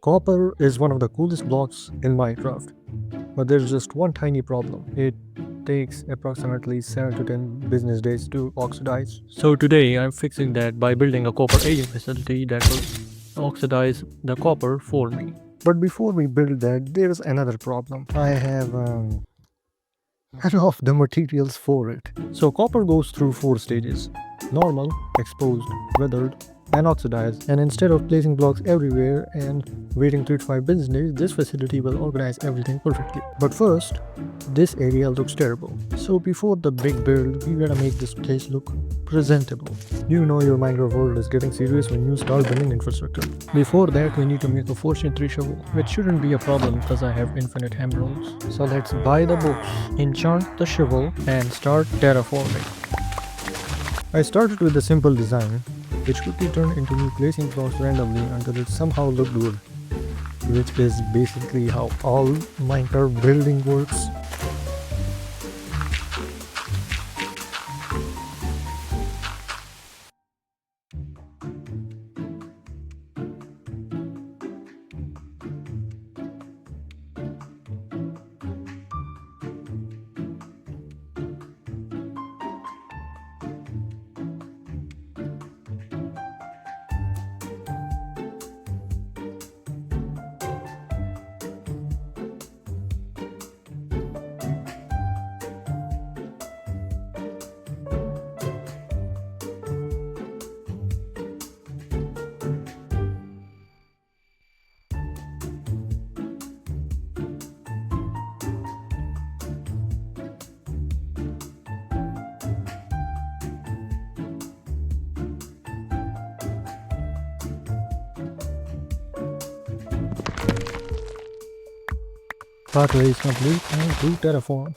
Copper is one of the coolest blocks in Minecraft, but there's just one tiny problem. It takes approximately 7 to 10 business days to oxidize. So today I'm fixing that by building a copper aging facility that will oxidize the copper for me. But before we build that, there's another problem. I have none of the materials for it. So copper goes through 4 stages: normal, exposed, weathered, and oxidized. And instead of placing blocks everywhere and waiting 3 to 5 business days, this facility will organize everything perfectly. But first, this area looks terrible. So before the big build, we gotta make this place look presentable. You know your Minecraft world is getting serious when you start building infrastructure. Before that, we need to make a fortune 3 shovel, which shouldn't be a problem because I have infinite emeralds. So let's buy the books, enchant the shovel, and start terraforming. I started with a simple design, which quickly turned into me placing blocks randomly until it somehow looked good, which is basically how all Minecraft building works. Pathway is complete and to terraform.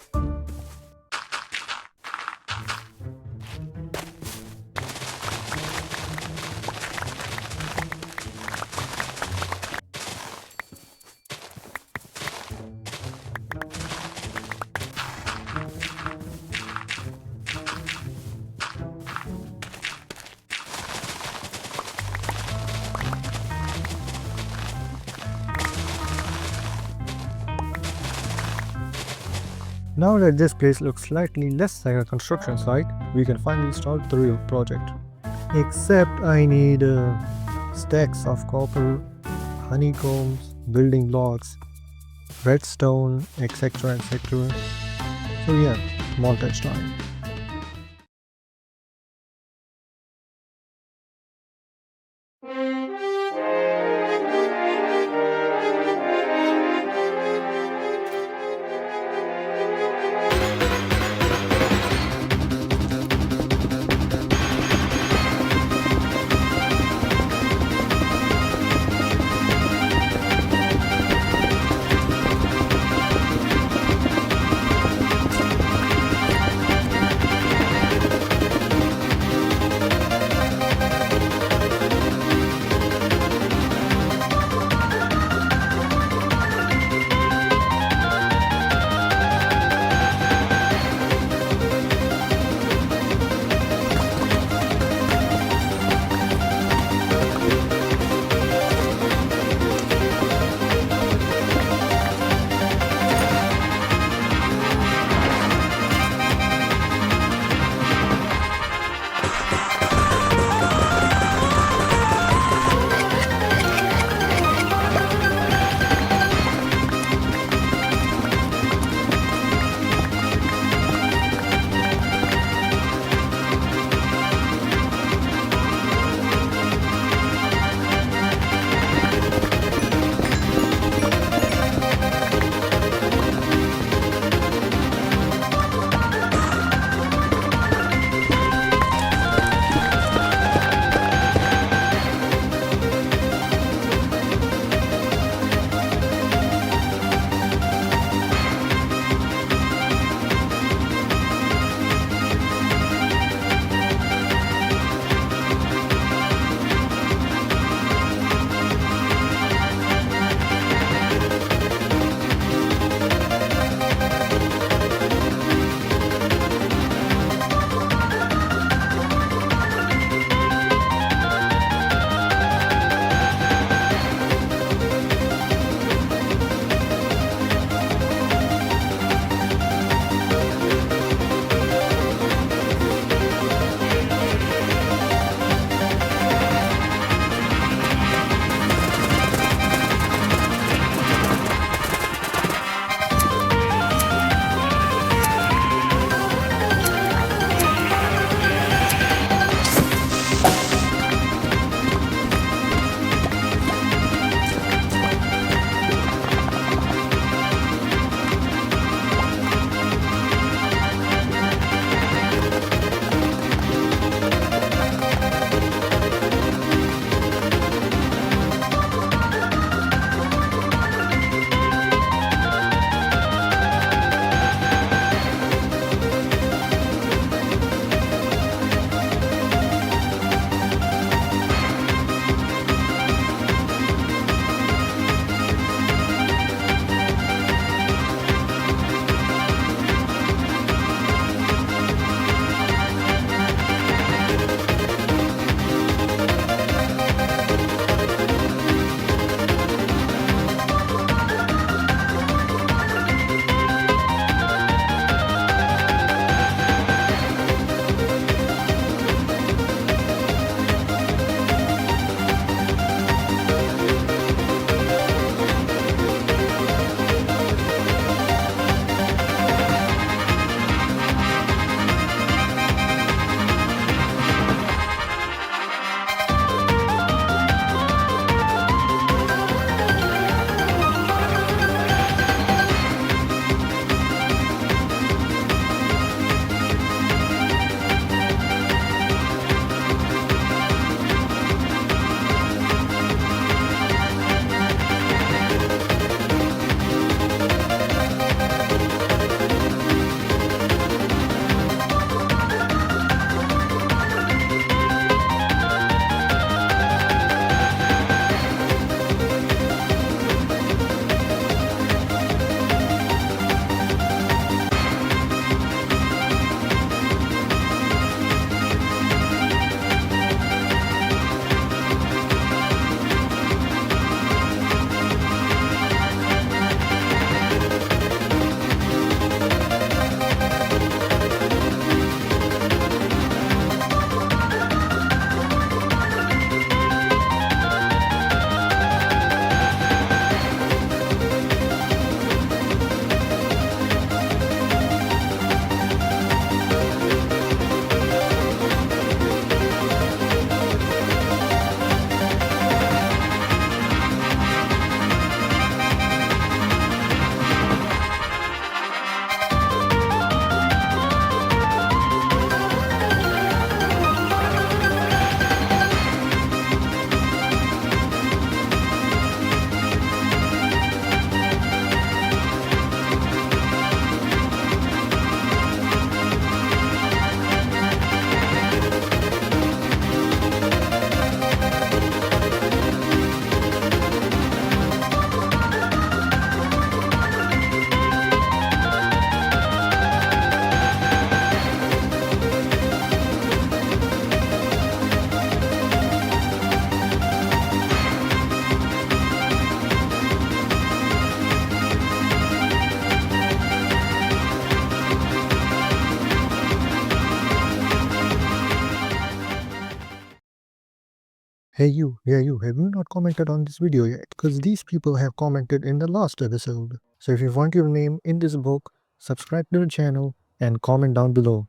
Now that this place looks slightly less like a construction site, we can finally start the real project. Except I need stacks of copper, honeycombs, building blocks, redstone, etc. etc. So yeah, montage time. Hey you, have you not commented on this video yet? Because these people have commented in the last episode. So if you want your name in this book, subscribe to the channel and comment down below.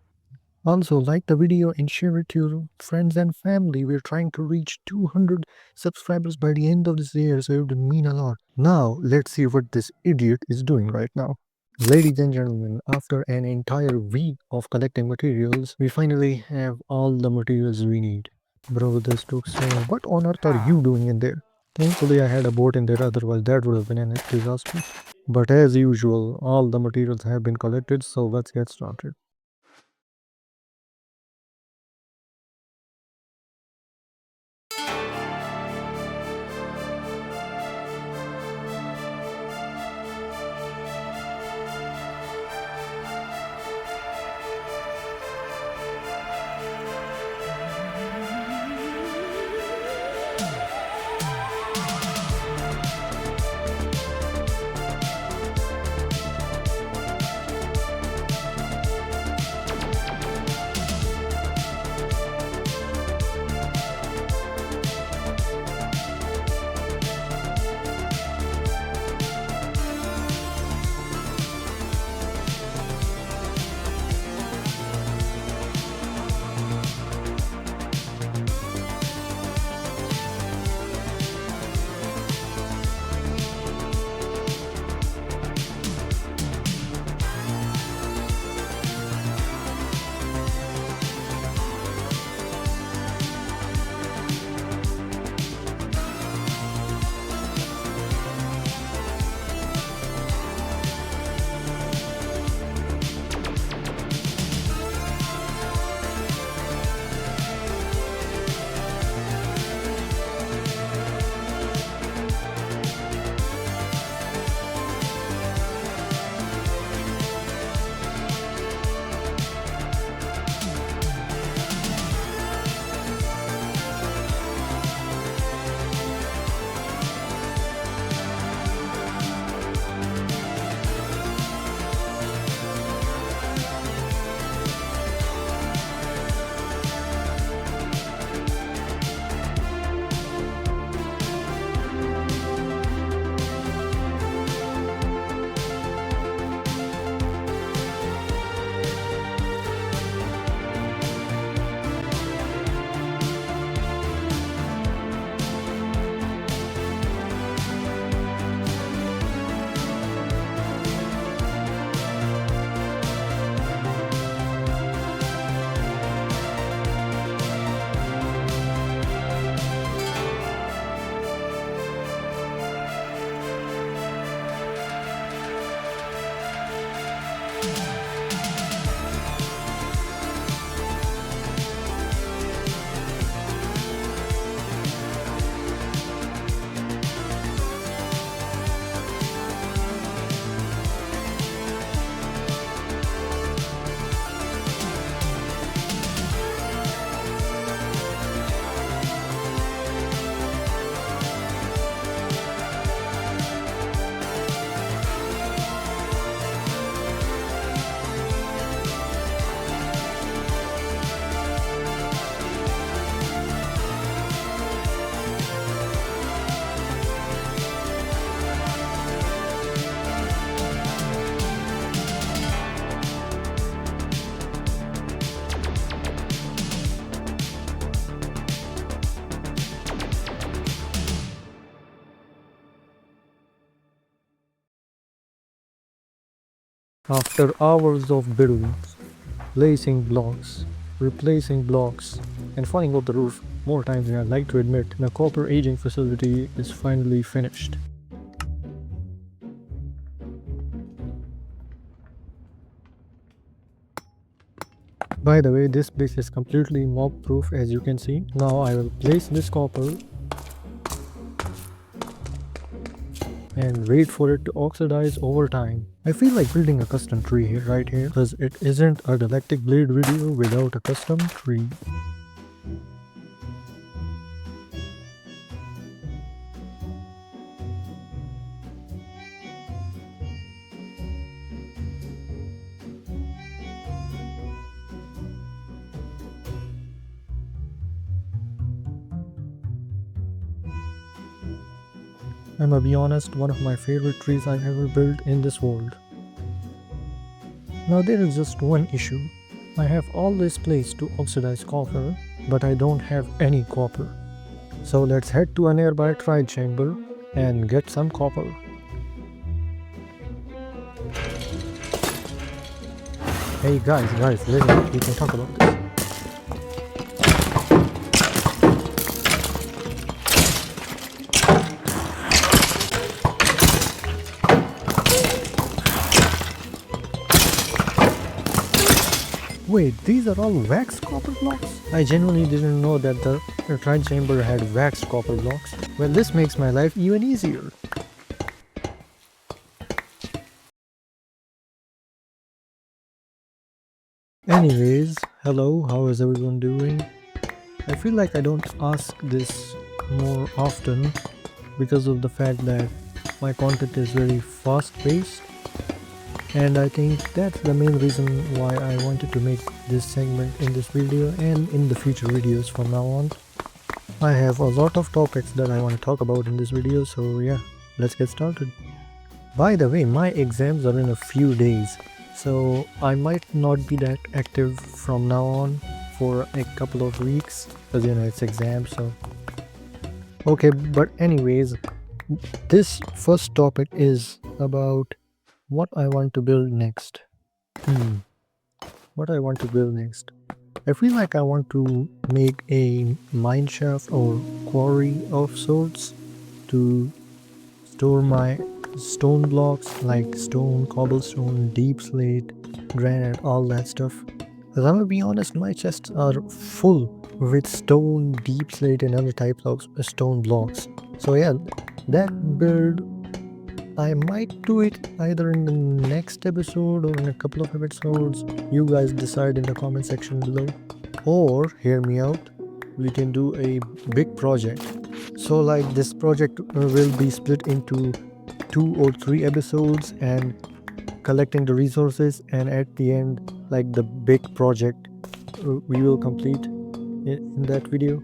Also, like the video and share it to your friends and family. We're trying to reach 200 subscribers by the end of this year, so it would mean a lot. Now, let's see what this idiot is doing right now. Ladies and gentlemen, after an entire week of collecting materials, we finally have all the materials we need. Bro, this took so long. What on earth are you doing in there? Thankfully, I had a boat in there, otherwise that would have been a disaster. But as usual, all the materials have been collected, so let's get started. After hours of buildings, placing blocks, replacing blocks, and falling off the roof more times than I'd like to admit, the copper aging facility is finally finished. By the way, this place is completely mob proof as you can see. Now I will place this copper and wait for it to oxidize over time. I feel like building a custom tree here, right here, because it isn't a Galactic Blade video without a custom tree. I'm gonna be honest, one of my favorite trees I've ever built in this world. Now there is just one issue. I have all this place to oxidize copper, but I don't have any copper. So let's head to a nearby tride chamber and get some copper. Hey guys, listen, we can talk about this. Wait, these are all waxed copper blocks? I genuinely didn't know that the tride chamber had waxed copper blocks. Well, this makes my life even easier. Anyways, hello, how is everyone doing? I feel like I don't ask this more often because of the fact that my content is very fast paced, and I think that's the main reason why I wanted to make this segment in this video and in the future videos from now on. I have a lot of topics that I want to talk about in this video, so yeah, let's get started. By the way, my exams are in a few days, so I might not be that active from now on for a couple of weeks because it's exams. So okay, but anyways, this first topic is about what I want to build next. What I want to build next. I feel like I want to make a mine shaft or quarry of sorts to store my stone blocks like stone, cobblestone, deep slate, granite, all that stuff. Because I'm gonna be honest, my chests are full with stone, deep slate, and other types of stone blocks. So yeah, that build, I might do it either in the next episode or in a couple of episodes. You guys decide in the comment section below. Or, hear me out, we can do a big project. So like this project will be split into 2 or 3 episodes and collecting the resources, and at the end, like the big project we will complete in that video.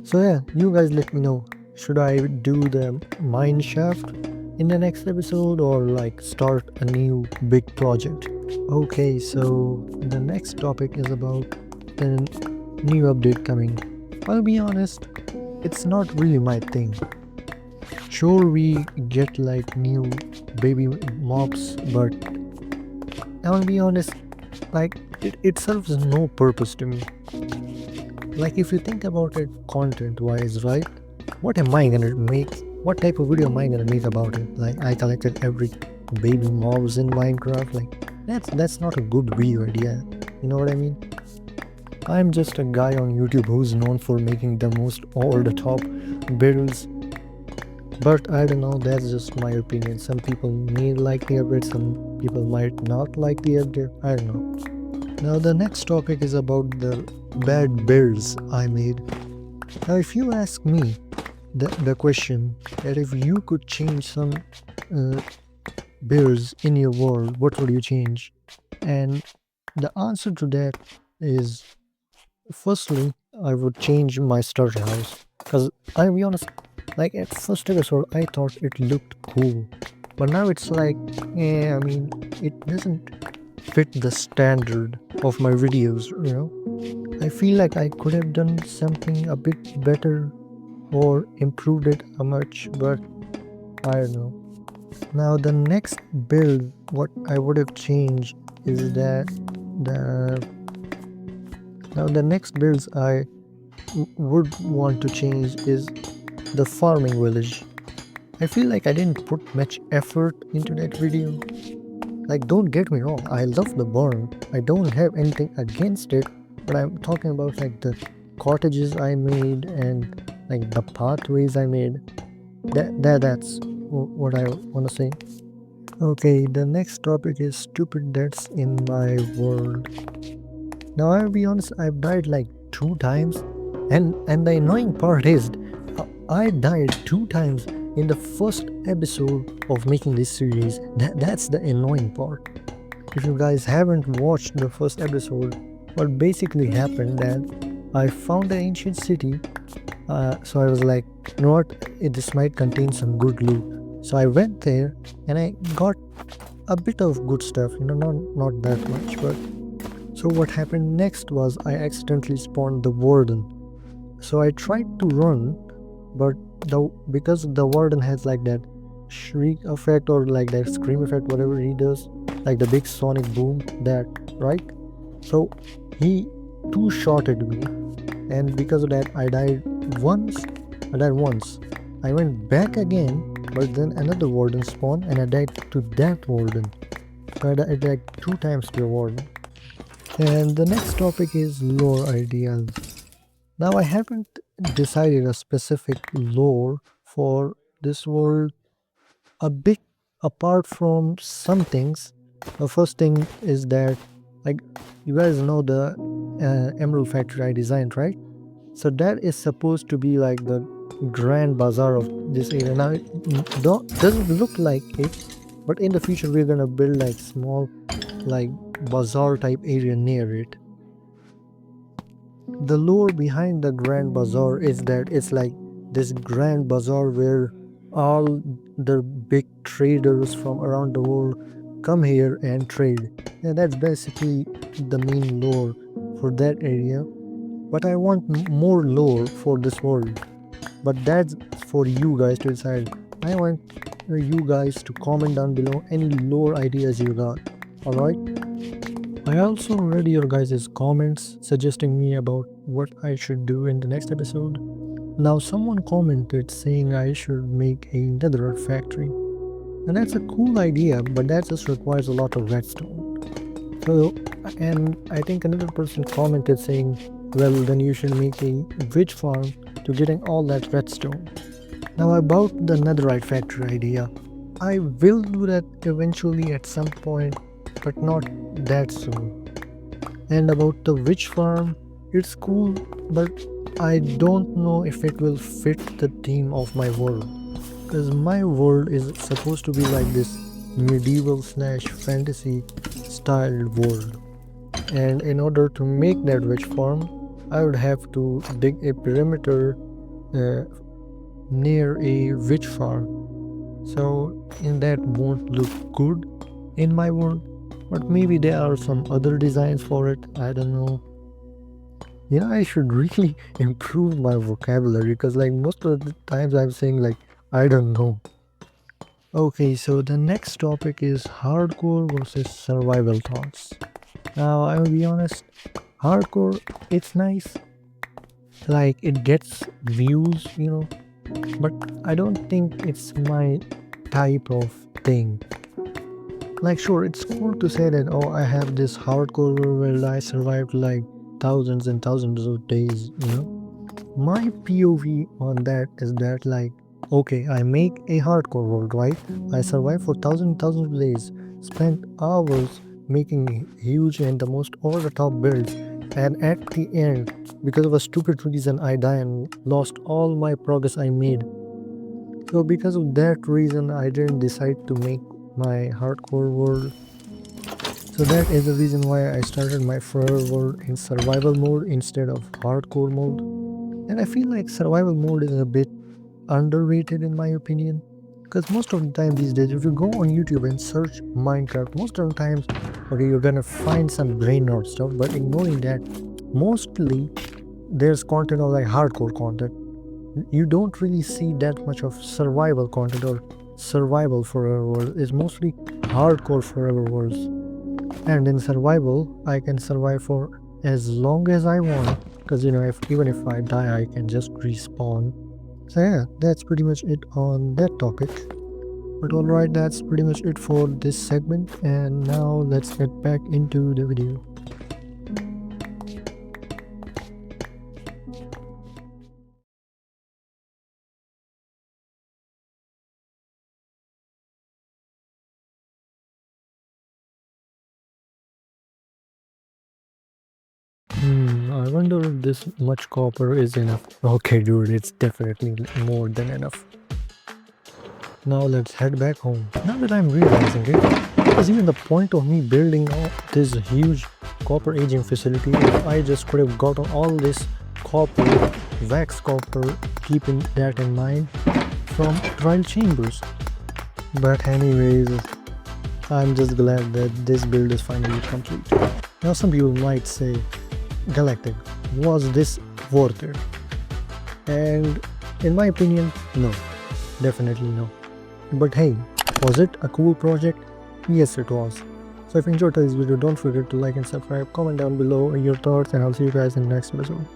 So yeah, you guys let me know. Should I do the mine shaft in the next episode or like start a new big project? Okay, so the next topic is about the new update coming. I'll be honest, it's not really my thing. Sure, we get like new baby mobs, but I'll be honest, like it serves no purpose to me. Like if you think about it content wise, right? What am I gonna make? What type of video am I gonna make about it? Like I collected every baby mobs in Minecraft. Like that's not a good video idea. You know what I mean? I'm just a guy on YouTube who's known for making the most over-the-top builds. But I don't know, that's just my opinion. Some people may like the update, some people might not like the update. I don't know. Now the next topic is about the bad builds I made. Now if you ask me the question that if you could change some builds in your world, what would you change? And the answer to that is, firstly, I would change my starter house. Because I'll be honest, like at first episode I thought it looked cool, but now it's like, yeah, I mean, it doesn't fit the standard of my videos, you know. I feel like I could have done something a bit better or improved it a much, but I don't know. Now the next build, what I would have changed is that the next builds I would want to change is the farming village. I feel like I didn't put much effort into that video. Like, don't get me wrong, I love the barn. I don't have anything against it, but I'm talking about like the cottages I made and like the pathways I made. That's what I want to say. Okay, the next topic is stupid deaths in my world. Now I'll be honest, I've died like 2 times, and the annoying part is I died 2 times in the first episode of making this series. That's the annoying part. If you guys haven't watched the first episode, what basically happened that I found an ancient city, so I was like, you know what, this might contain some good loot. So I went there and I got a bit of good stuff, not that much. But so what happened next was I accidentally spawned the warden. So I tried to run, but because the warden has like that shriek effect or like that scream effect, whatever he does, like the big sonic boom, that, right? So he two-shotted me, and because of that I died once. I went back again, but then another warden spawned and I died to that warden. So I died like 2 times to the warden. And the next topic is lore ideas. Now I haven't decided a specific lore for this world, a bit apart from some things. The first thing is that, like, you guys know the emerald factory I designed, right? So that is supposed to be like the grand bazaar of this area. Now it doesn't look like it, but in the future we're gonna build like small, like, bazaar type area near it. The lore behind the grand bazaar is that it's like this grand bazaar where all the big traders from around the world come here and trade. And that's basically the main lore for that area. But I want more lore for this world. But that's for you guys to decide. I want you guys to comment down below any lore ideas you got. Alright? I also read your guys' comments suggesting me about what I should do in the next episode. Now someone commented saying I should make a netherite factory. And that's a cool idea, but that just requires a lot of redstone. So, and I think another person commented saying, well, then you should make a witch farm to getting all that redstone. Now about the netherite factory idea, I will do that eventually at some point, but not that soon. And about the witch farm, it's cool, but I don't know if it will fit the theme of my world, because my world is supposed to be like this medieval / fantasy styled world, and in order to make that witch farm I would have to dig a perimeter near a witch farm, so in that won't look good in my world. But maybe there are some other designs for it, I don't know. I should really improve my vocabulary, because like most of the times I'm saying like I don't know. Okay, so the next topic is hardcore versus survival thoughts. Now I will be honest, hardcore, it's nice, like it gets views, but I don't think it's my type of thing. Like, sure, it's cool to say that, oh, I have this hardcore where I survived like thousands and thousands of days, My POV on that is that, like, okay, I make a hardcore world, right? I survive for thousands of days, spent hours making huge and the most over-the-top builds, and at the end, because of a stupid reason, I die and lost all my progress I made. So because of that reason, I didn't decide to make my hardcore world. So that is the reason why I started my forever world in survival mode instead of hardcore mode. And I feel like survival mode is a bit underrated in my opinion, because most of the time these days, if you go on YouTube and search Minecraft, most of the times, okay, you're gonna find some brain rot stuff, but ignoring that, mostly there's content of like hardcore content. You don't really see that much of survival content or survival forever world. Is mostly hardcore forever worlds. And in survival, I can survive for as long as I want, because even if I die, I can just respawn. So yeah, that's pretty much it on that topic. But alright, that's pretty much it for this segment, and now let's get back into the video. I wonder if this much copper is enough. Okay, dude, it's definitely more than enough. Now let's head back home. Now that I'm realizing it, what was even the point of me building this huge copper aging facility if I just could have gotten all this copper, wax copper, keeping that in mind, from trial chambers? But anyways, I'm just glad that this build is finally complete. Now some people might say, Galactic, was this worth it? And in my opinion, no. Definitely no. But hey, was it a cool project? Yes, it was. So if you enjoyed this video, don't forget to like and subscribe, comment down below your thoughts, and I'll see you guys in the next episode.